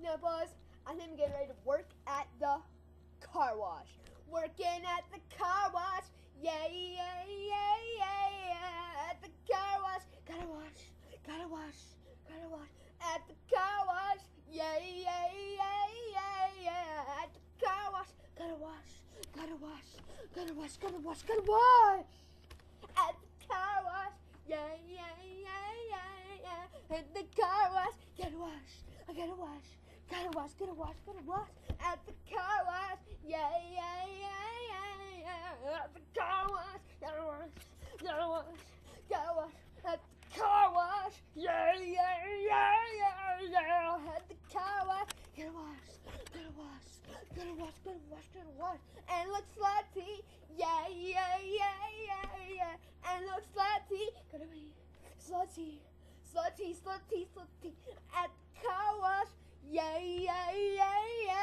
Now, boys, I think I'm getting ready to work at the car wash. Working at the car wash. Yeah, yeah, yeah, yeah, yeah. At the car wash. Gotta wash. Gotta wash. Gotta wash. At the car wash. Yeah, yeah, yeah, yeah, yeah. At the car wash. Gotta wash. Gotta wash. Gotta wash. Gotta wash. Gotta wash. At the car wash. Yeah, yeah, yeah, yeah, yeah. At the car wash. Gotta wash. I gotta wash. Gotta wash, gotta wash, gotta wash at the car wash. Yeah, yeah, yeah, yeah, yeah. At the car wash. Gotta wash, gotta wash, gotta wash at the car wash. Yeah, yeah, yeah, yeah, yeah. At the car wash. Gotta wash, gotta wash, gotta wash, gotta wash, gotta wash. And look slutty. Yeah, yeah, yeah, yeah, yeah. And look slutty. Gotta be slutty, slutty, slutty, slutty at the car wash. Yeah, yeah, yeah, yeah.